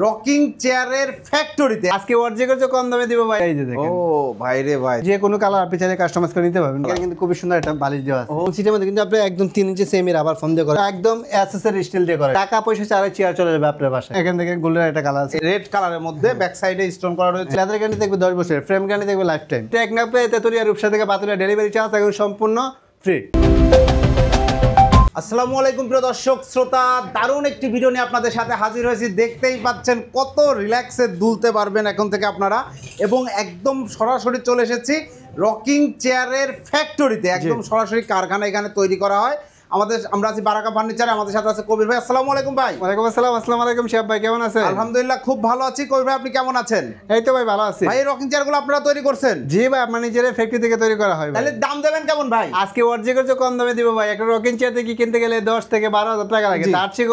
Rocking চেয়ারের ফ্যাক্টরিতে আজকে অর্ধেকের চেয়ে কম দামে দিব ভাই। এই যে দেখেন, ও ভাই রে ভাই, যে কোনো কালার আপনি চাইলে কাস্টমাইজ করে নিতে পারবেন। এখানে কিন্তু খুব সুন্দর একটা বালিশ দেওয়া আছে। সিটের মধ্যে কিন্তু আপনি একদম 3 ইঞ্চি সেমি রাবার ফোম দিয়ে করে, একদম এসএসআর স্টিল দিয়ে করে। টাকা পয়সা চারে চেয়ার চলে যাবে আপনার বাসায়। এখান থেকে গোল্ডের একটা কালার আছে, রেড কালারের মধ্যে ব্যাক সাইডে স্টোন করা রয়েছে। লেদার গ্যারান্টি থাকবে 10 বছরের, ফ্রেম গ্যারান্টি থাকবে লাইফ টাইম। টেকনাফে তেতুলিয়া রূপসা থেকে পাতুলিয়া ডেলিভারি চার্জ এখন সম্পূর্ণ ফ্রি। আসসালামু আলাইকুম প্রিয় দর্শক শ্রোতা, দারুণ একটি ভিডিও নিয়ে আপনাদের সাথে হাজির হয়েছি। দেখতেই পাচ্ছেন কত রিল্যাক্সে দুলতে পারবেন এখন থেকে আপনারা, এবং একদম সরাসরি চলে এসেছি রকিং চেয়ারের ফ্যাক্টরিতে। একদম সরাসরি কারখানা এখানে তৈরি করা হয়। আমরা আছি বারাকা ফার্নিচারে, আমাদের সাথে আছে কবির ভাই। আসসালামু আলাইকুম ভাই। ওয়ালাইকুম আসসালাম। আসসালামু আলাইকুম শিহাব ভাই, কেমন আছেন? আলহামদুলিল্লাহ খুব ভালো আছি। কবির ভাই আপনি কেমন আছেন? এই তো ভাই ভালো আছি। ভাই এই রকিং চেয়ারগুলো আপনারা তৈরি করছেন? জি ভাই, আপনার নিজের ফ্যাক্টরি থেকে তৈরি করা হয়। তাহলে দাম দেবেন কেমন ভাই? আজকে অর্ধেকের চেয়ে কম দামে দিব ভাই। একটা রকিং চেয়ার থেকে কিনতে গেলে 10 থেকে 12,000 টাকা লাগে, তার থেকে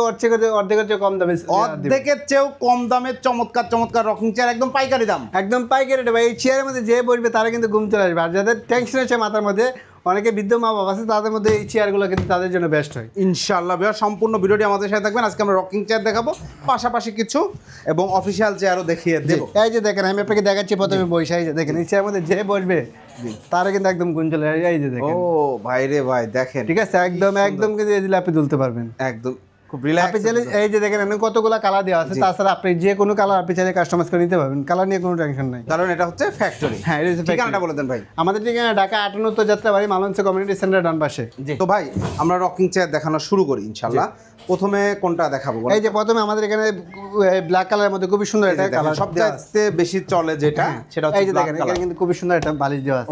অর্ধেকের চেয়ে কম দামে, অর্ধেকের চেয়েও কম দামে চমৎকার চমৎকার রকিং চেয়ার, একদম পাইকারি দাম, একদম পাইকারি রেটে ভাই। এই চেয়ারের মধ্যে যে বসবে তারা কিন্তু ঘুম চলে আসবে। আর যাদের টেনশন আছে মাথার মধ্যে, অনেকে বৃদ্ধ মা বাবা আছে, তাদের মধ্যে এই চেয়ারগুলো কিন্তু তাদের জন্য বেস্ট হয় ইনশাআল্লাহ। ভাইয়া সম্পূর্ণ ভিডিওটি আমাদের সাথে থাকবেন। আজকে আমরা রকিং চেয়ার দেখাবো, পাশাপাশি কিছু এবং অফিসিয়াল চেয়ারও দেখিয়ে দেব। এই যে দেখেন, আমি আপনাকে দেখাচ্ছি প্রথমে বইসা। এই যে দেখেন, এই চেয়ারের মধ্যে যে বসবে তারা কিন্তু একদম ঘুম চলে আসবে। এই যে দেখেন, ও ভাই রে ভাই দেখেন, ঠিক আছে, একদম একদম কিন্তু এই দিলে আপনি তুলতে পারবেন একদম খুব রিল্যাক্স। আপনি চাইলে এই যে দেখেন এখানে কতগুলো কালার দেওয়া আছে, তাছাড়া আপনি যে কোনো কালার আপনি চাইলে কাস্টমাইজ করে নিতে পারবেন। কালার নিয়ে কোনো টেনশন নাই, কারণ এটা হচ্ছে ফ্যাক্টরি। হ্যাঁ, এটা হচ্ছে ঠিকানাটা বলে দেন ভাই। আমাদের ঠিকানা ঢাকা 58 যাত্রাবাড়ি, মালঞ্চ কমিউনিটি সেন্টার ডান পাশে। তো ভাই আমরা রকিং চেয়ার দেখানো শুরু করি ইনশাআল্লাহ। প্রথমে কোনটা দেখাবো? এই যে প্রথমে আমাদের এখানে ব্ল্যাক কালারের মধ্যে খুবই সুন্দর একটা কালার, সবচেয়ে বেশি চলে যেটা, সেটা হচ্ছে এই যে দেখেন, এখানে কিন্তু খুবই সুন্দর একটা বালিশ দেওয়া আছে।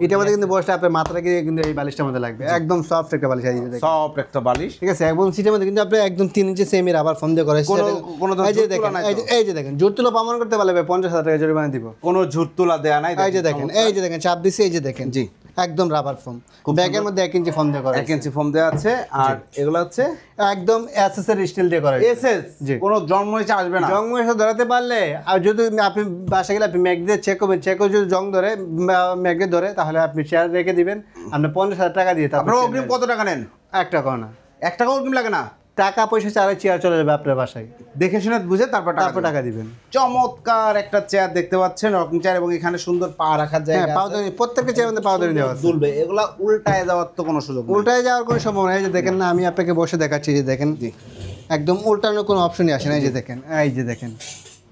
এটার মধ্যে কিন্তু বসলে আপনার মাথাটাকে কিন্তু এই বালিশটার মধ্যে লাগবে, একদম সফট একটা বালিশ। এই যে দেখেন, সফট একটা বালিশ, ঠিক আছে। এবং সিটের মধ্যে কিন্তু আপনি একদম 3 ইঞ্চি সেমি রাবার ফোম দিয়ে করা। এই যে দেখেন, এই যে দেখেন, জোর তুলা প্রমাণ করতে পারলে 50,000 টাকা জরিমানা দিব। কোনো ঝুট তুলা দেয়া নাই। এই যে দেখেন, এই যে দেখেন চাপ দিছি, এই যে দেখেন, জি একদম রাবার ফোম। ব্যাগের মধ্যে 1 ইঞ্চি ফোম দিয়ে করা, 1 ইঞ্চি ফোম দেওয়া আছে। আর এগুলো হচ্ছে একদম এসএসআর স্টিল দিয়ে করা। এসএস, কোনো জং মরিচা আসবে না। জং মরিচা ধরাতে পারলে, আর যদি আপনি বাসা গেলে আপনি ম্যাগ দিয়ে চেক করবেন, চেক করে যদি জং ধরে, ম্যাগে ধরে, তাহলে আপনি চেয়ার রেখে দিবেন। আপনি 50,000 টাকা দিয়ে, তারপর অগ্রিম কত টাকা নেন? 1 টাকাও না। 1 টাকা অগ্রিম লাগে না। টাকা পয়সা চারে চেয়ার চলে যাবে আপনার বাসায়। দেখে শুনে বুঝে তারপর টাকা দিবেন। চমৎকার একটা চেয়ার দেখতে পাচ্ছেন, রকিং চেয়ার, এবং এখানে সুন্দর পা রাখার জায়গা আছে। পাউডারি, প্রত্যেকটা চেয়ারের মধ্যে পাউডারি দেওয়া আছে। দুলবে, এগুলা উল্টায় যাওয়ার তো কোনো সুযোগ নেই। উল্টায় যাওয়ার কোনো সম্ভাবনা। এই যে দেখেন না, আমি আপনাকে বসে দেখাচ্ছি, যে দেখেন একদম উল্টানোর কোনো অপশনই আসে না। এই যে দেখেন, এই যে দেখেন,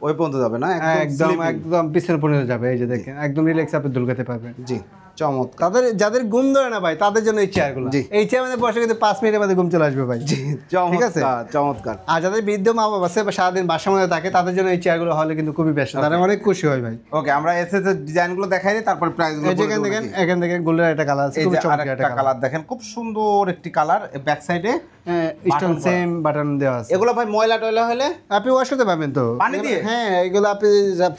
ওই পর্যন্ত যাবে না, একদম একদম পিছনে পড়ে যাবে। এই যে দেখেন, একদম রিল্যাক্স আপনি দুলগাতে পারবেন। জি চমৎকার। যাদের ঘুম ধরে না ভাই, তাদের জন্য এই চেয়ারগুলো। এই চেয়ার মধ্যে বসে কিন্তু 5 মিনিটের মধ্যে ঘুম চলে আসবে ভাই। ঠিক আছে, চমৎকার। আর যাদের বৃদ্ধ মা বাবা আছে বা সারাদিন বাসার মধ্যে থাকে, তাদের জন্য এই চেয়ারগুলো হলে কিন্তু খুবই বেস্ট, তারা অনেক খুশি হয় ভাই। ওকে, আমরা এসএস এর ডিজাইনগুলো দেখাই দিই, তারপর প্রাইসগুলো বলে দেব। দেখেন, এখান থেকে গোল্ডের একটা কালার আছে, খুব চমৎকার একটা কালার দেখেন, খুব সুন্দর একটি কালার। ব্যাক সাইডে স্টোন সেম বাটন দেওয়া আছে। এগুলো ভাই ময়লা টয়লা হলে আপনি ওয়াশ করতে পারবেন তো পানি দিয়ে? হ্যাঁ, এগুলো আপনি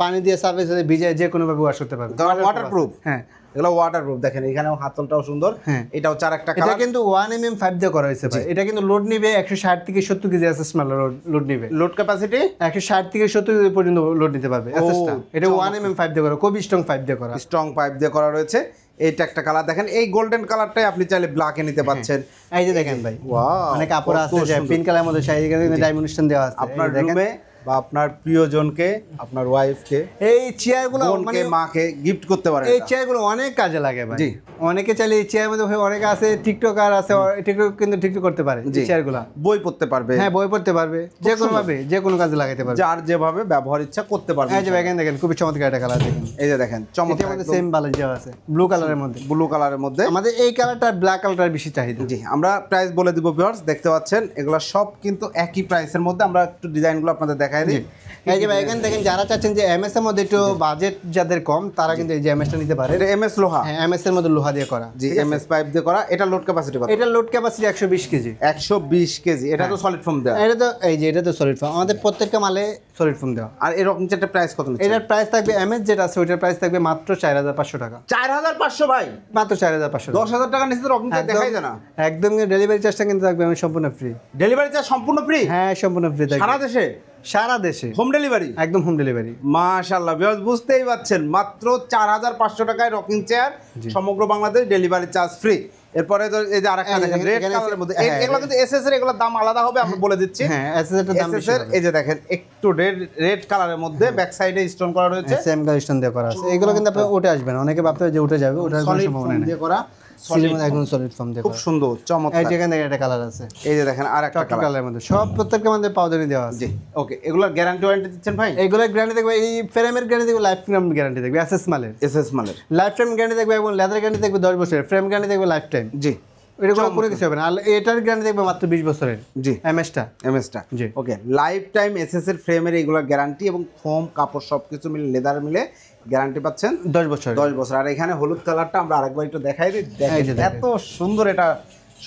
পানি দিয়ে সার্ভিস ভিজিয়ে যে কোনো ভাবে ওয়াশ করতে পারবেন। ওয়াটারপ্রুফ। হ্যাঁ, এগুলো ওয়াটারপ্রুফ। দেখেন এখানেও হাতলটাও সুন্দর। এটাও 4 কালার। এটা কিন্তু 1mm5 দিয়ে করা হয়েছে ভাই। এটা কিন্তু লোড নিবে 160 থেকে 70 কেজি এসএস মাল লোড নিবে। লোড ক্যাপাসিটি 160 থেকে 70 কেজি পর্যন্ত লোড নিতে পারবে এসএসটা। এটা 1mm5 দিয়ে করা, খুব স্ট্রং পাইপ দিয়ে করা। স্ট্রং পাইপ দিয়ে করা রয়েছে। এইটা একটা কালার দেখেন, এই গোল্ডেন কালারটাই আপনি চাইলে ব্ল্যাকে নিতে পাচ্ছেন। এই যে দেখেন ভাই, ওয়াও, অনেক কাপড় আছে যে পিঙ্ক কালারের মধ্যে চাই, এখানে ডায়মন্ড স্টোন দেওয়া আছে। আপনার রুমে বা আপনার প্রিয়জনকে, আপনার ওয়াইফকে, এই চেয়ারগুলো মানে মাকে গিফট করতে পারেন। এই চেয়ারগুলো অনেক কাজে লাগে ভাই। অনেকে চাইলে এই চেয়ার মধ্যে, অনেকে আছে টিকটকার আছে, টিকটক কিন্তু টিকটক করতে পারে। এই চেয়ারগুলো বই পড়তে পারবে। হ্যাঁ, বই পড়তে পারবে, যে কোনো ভাবে যে কোনো কাজে লাগাতে পারবে, যার যেভাবে ব্যবহার ইচ্ছা করতে পারবে। এই যে দেখেন, দেখেন খুবই চমৎকার একটা কালার দেখেন। এই যে দেখেন চমৎকার, আমাদের সেম বালিশ দেওয়া আছে ব্লু কালারের মধ্যে। ব্লু কালারের মধ্যে আমাদের এই কালারটা, ব্ল্যাক কালারটার বেশি চাহিদা। জি, আমরা প্রাইস বলে দিব ভিউয়ার্স। দেখতে পাচ্ছেন এগুলো সব কিন্তু একই প্রাইসের মধ্যে। আমরা একটু ডিজাইনগুলো আপনাদের দেখাই দিই। এই যে ভাই, এখানে দেখেন, যারা চাচ্ছেন যে এমএস এর মধ্যে একটু বাজেট যাদের কম, তারা কিন্তু এই যে এমএসটা নিতে পারে। এটা এমএস লোহা। হ্যাঁ, এমএস এর মধ্যে লোহা দিয়ে করা। জি, এমএস পাইপ দিয়ে করা। এটা লোড ক্যাপাসিটি কত? এটা লোড ক্যাপাসিটি 120 কেজি। 120 কেজি। এটা তো সলিড ফোম দেওয়া। এটা তো এই যে, এটা তো সলিড ফোম। আমাদের প্রত্যেকটা মালে সলিড ফোম দেওয়া। আর এরকম যেটা প্রাইস কত নিচ্ছে? এটার প্রাইস থাকবে, এমএস যেটা আছে ওটার প্রাইস থাকবে মাত্র 4,500 টাকা। 4,500 ভাই? মাত্র 4,500। 10,000 টাকা নিচে তো রকিং চেয়ার দেখাই যায় না। একদম ডেলিভারি চার্জটা কিন্তু থাকবে সম্পূর্ণ ফ্রি। ডেলিভারি চার্জ সম্পূর্ণ ফ্রি? হ্যাঁ, সম্পূর্ণ ফ্রি থাকবে সারা দেশে। সারা দেশে হোম ডেলিভারি, একদম হোম ডেলিভারি। মাশাআল্লাহ ভিউয়ার্স, বুঝতেই পাচ্ছেন মাত্র 4500 টাকায় রকিং চেয়ার, সমগ্র বাংলাদেশ ডেলিভারি চার্জ ফ্রি। এরপরে তো এই যে আরেকটা দেখেন রেড কালারের মধ্যে, এগুলো কিন্তু এসএস এর, এগুলোর দাম আলাদা হবে, আমরা বলে দিচ্ছি। হ্যাঁ, এসএস এর দাম বেশি এর এই যে দেখেন একটু রেড কালারের মধ্যে ব্যাক সাইডে স্টোন করা রয়েছে, সেম কালার স্টোন দিয়ে করা আছে। এগুলো কিন্তু আপনি উঠে আসবে না, অনেকে ভাবতে যে উঠে যাবে, ওটার কোনো সম্ভাবনা নেই। দিয়ে করা একদম সলিড ফর্ম দিয়ে খুব সুন্দর চমৎকার। এই যেখানে একটা কালার আছে, এই যে দেখেন আরেকটা চকলেট কালারের মধ্যে, সব প্রত্যেকটা মধ্যে পাউডারি দেওয়া আছে। জি ওকে, এগুলোর গ্যারান্টি ওয়ারেন্টি দিচ্ছেন ভাই? এইগুলোর গ্যারান্টি দেখবে, এই ফ্রেমের গ্যারান্টি দেখবে, লাইফ টাইম গ্যারান্টি দেখবে, এসএস মালের এসএস মালের লাইফ টাইম গ্যারান্টি দেখবে, এবং লেদার গ্যারান্টি দেখবে 10 বছরের, ফ্রেম গ্যারান্টি দেখবে লাইফ টাইম। জি, এটা কোনো কিছু হবে না। আর এটার গ্যারান্টি দেখবে মাত্র 20 বছরের। জি, এমএসটা জি ওকে, লাইফ টাইম এসএস এর ফ্রেমের এগুলোর গ্যারান্টি এবং ফোম কাপড় সবকিছু মিলে লেদার মিলে গ্যারান্টি পাচ্ছেন 10 বছর। 10 বছর। আর এখানে হলুদ কালারটা আমরা আরেকবার একটু দেখাই দিই, এই যে দেখেন এত সুন্দর, এটা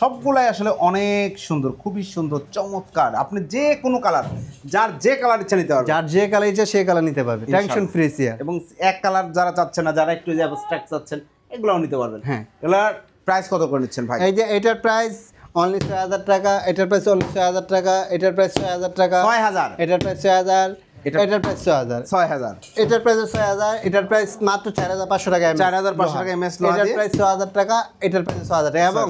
সবগুলাই আসলে অনেক সুন্দর, খুবই সুন্দর চমৎকার। আপনি যে কোনো কালার, যার যে কালার ইচ্ছা নিতে পারবেন, যার যে কালার ইচ্ছা সে কালার নিতে পারবে, টেনশন ফ্রি চেয়ার। এবং এক কালার যারা চাচ্ছেন না, যারা একটু যে অ্যাবস্ট্রাক্ট চাচ্ছেন, এগুলোও নিতে পারবেন। হ্যাঁ, এগুলার প্রাইস কত করে নিচ্ছেন ভাই? এই যে এটার প্রাইস অনলি 6000 টাকা, এটার প্রাইস অনলি 6000 টাকা, এটার প্রাইস 6000 টাকা, 6000, এটার প্রাইস 6000, এটার প্রাইস 6000, 6000, এটার প্রাইস 6000, এটার প্রাইস মাত্র 4500 টাকা, 4500 টাকা এমএস লোহা এটার দিয়ে। প্রাইস 6000 টাকা, এটার প্রাইস 6000 টাকা। এবং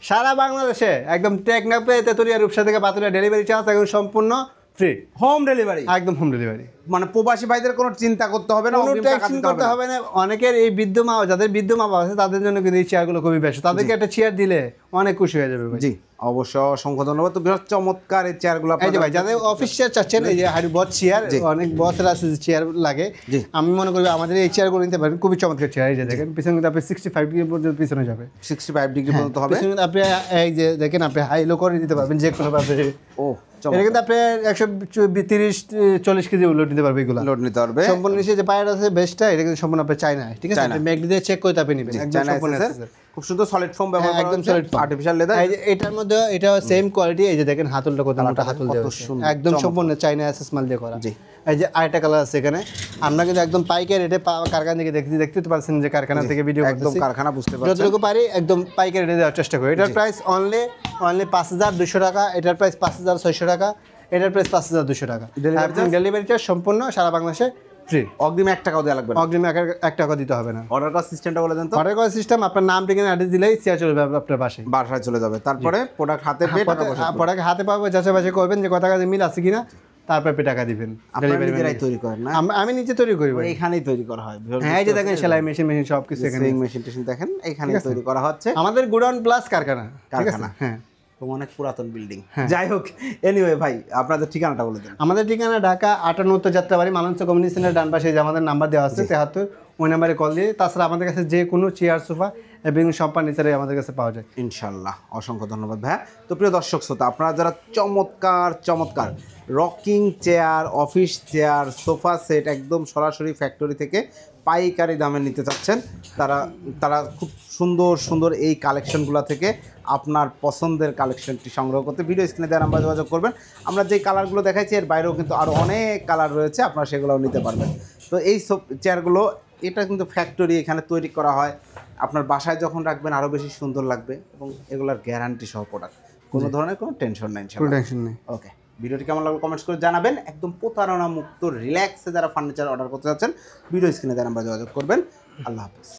সারা বাংলাদেশে একদম টেকনাফে, তেতুলিয়া, রূপসা থেকে পাতুলিয়া ডেলিভারি চার্জ একদম সম্পূর্ণ ফ্রি, হোম ডেলিভারি, একদম হোম ডেলিভারি। মানে প্রবাসী ভাইদের কোনো চিন্তা করতে হবে না, কোনো অগ্রিম টাকা টেনশন দিতে করতে হবে না। অনেকের এই বৃদ্ধ মা, যাদের বৃদ্ধ মা বাবা আছে, তাদের জন্য কিন্তু এই চেয়ারগুলো খুবই বেশি। তাদেরকে একটা চেয়ার দিলে অনেক খুশি হয়ে যাবে ভাই। জি অবশ্য, অসংখ্য ধন্যবাদ। তো বৃহৎ চমৎকার এই চেয়ারগুলো এই যে ভাই, যাদের অফিস চেয়ার চাচ্ছেন, এই যে হাড়ি বস চেয়ার, অনেক বসের আছে যে চেয়ার লাগে, আমি মনে করি আমাদের এই চেয়ারগুলো নিতে পারেন, খুবই চমৎকার চেয়ার। এই যে দেখেন পিছনে কিন্তু আপনি 65 ডিগ্রি পর্যন্ত পিছনে যাবে, 65 ডিগ্রি পর্যন্ত হবে। পিছনে আপনি এই যে দেখেন, আপনি হাই লো করে দিতে পারবেন যে কোনো ভাবে। ও এটা কিন্তু আপনি 130-40 কেজি লোড নিতে পারবে, এগুলো লোড নিতে পারবে। সম্পূর্ণ নিচে যে পায়ের আছে বেস্টটা, এটা কিন্তু সম্পূর্ণ আপনি চায়না, ঠিক আছে? আপনি ম্যাগনেট দিয়ে চেক করে তারপরে নেবেন, একদম সম্পূর্ণ খুব সুন্দর সলিড ফোম ব্যবহার করা একদম হচ্ছে, সলিড ফোম, আর্টিফিশিয়াল লেদার। এই যে এটার মধ্যে এটা সেম কোয়ালিটি। এই যে দেখেন হাতলটা কত মোটা হাতল দেওয়া আছে, একদম সম্পূর্ণ চায়না এসএস মাল দিয়ে করা। জি, এই যে আরেকটা কালার আছে এখানে, আমরা কিন্তু একদম পাইকারি রেটে কারখানা থেকে দেখতে তো পারছেন যে কারখানা থেকে ভিডিও একদম কারখানা, বুঝতে পারছেন, যতটুকু পারি একদম পাইকারি রেটে দেওয়ার চেষ্টা করি। এটার প্রাইস অনলি 5200 টাকা, এটার প্রাইস 5600 টাকা, এটার প্রাইস 5200 টাকা। ডেলিভারি চার্জ সম্পূর্ণ সারা বাংলাদেশে ফ্রি, অগ্রিম 1 টাকাও দেওয়া লাগবে না, অগ্রিম 1 টাকা দিতে হবে না। অর্ডার করার সিস্টেমটা বলে দেন তো। অর্ডার করার সিস্টেম, আপনার নাম, ঠিকানা, অ্যাড্রেস দিলেই চেয়ার চলে যাবে আপনার বাসায় চলে যাবে। তারপরে প্রোডাক্ট হাতে পেয়ে টাকা পয়সা প্রোডাক্ট হাতে পাবে, যাচাই বাছাই করবেন যে কথা কাজে মিল আছে কিনা, তারপরে টাকা দিবেন। আপনারা নিজেরাই তৈরি করেন না? আমি নিজে তৈরি করি ভাই, এখানেই তৈরি করা হয়। হ্যাঁ, এই যে দেখেন সেলাই মেশিন সব কিছু এখানে, মেশিন টেশিন দেখেন এখানেই তৈরি করা হচ্ছে। আমাদের গোডাউন প্লাস কারখানা। হ্যাঁ, তো অনেক পুরাতন বিল্ডিং। যাই হোক, এনিওয়ে ভাই, আপনাদের ঠিকানাটা বলে দেন। আমাদের ঠিকানা ঢাকা 58 উত্তর যাত্রাবাড়ি, মালঞ্চ কমিউনিটি সেন্টার ডান পাশে যে আমাদের নাম্বার দেওয়া আছে 73, ওই নাম্বারে কল দিয়ে। তাছাড়া আমাদের কাছে যে কোনো চেয়ার, সোফা এবং সব ফার্নিচারে আমাদের কাছে পাওয়া যায় ইনশাল্লাহ। অসংখ্য ধন্যবাদ ভাইয়া। তো প্রিয় দর্শক শ্রোতা, আপনারা যারা চমৎকার rocking chair, office chair, sofa set একদম সরাসরি ফ্যাক্টরি থেকে পাইকারি দামে নিতে চাচ্ছেন, তারা খুব সুন্দর এই কালেকশনগুলো থেকে আপনার পছন্দের কালেকশনটি সংগ্রহ করতে ভিডিও স্ক্রিনে দেওয়া নাম্বার যোগাযোগ করবেন। আমরা যেই কালারগুলো দেখাইছি এর বাইরেও কিন্তু আরও অনেক কালার রয়েছে, আপনারা সেগুলোও নিতে পারবেন। তো এই চেয়ারগুলো, এটা কিন্তু ফ্যাক্টরি, এখানে তৈরি করা হয়। আপনার বাসায় যখন রাখবেন আরও বেশি সুন্দর লাগবে, এবং এগুলোর গ্যারান্টি সহ প্রোডাক্ট, কোনো ধরনের কোনো টেনশন নেই। ওকে, ভিডিওটি কেমন লাগলো কমেন্টস করে জানাবেন। একদম প্রতারণা মুক্ত রিল্যাক্সে যারা ফার্নিচার অর্ডার করতে যাচ্ছেন, ভিডিও স্ক্রিনে দেওয়া নাম্বার যোগাযোগ করবেন। আল্লাহ হাফেজ।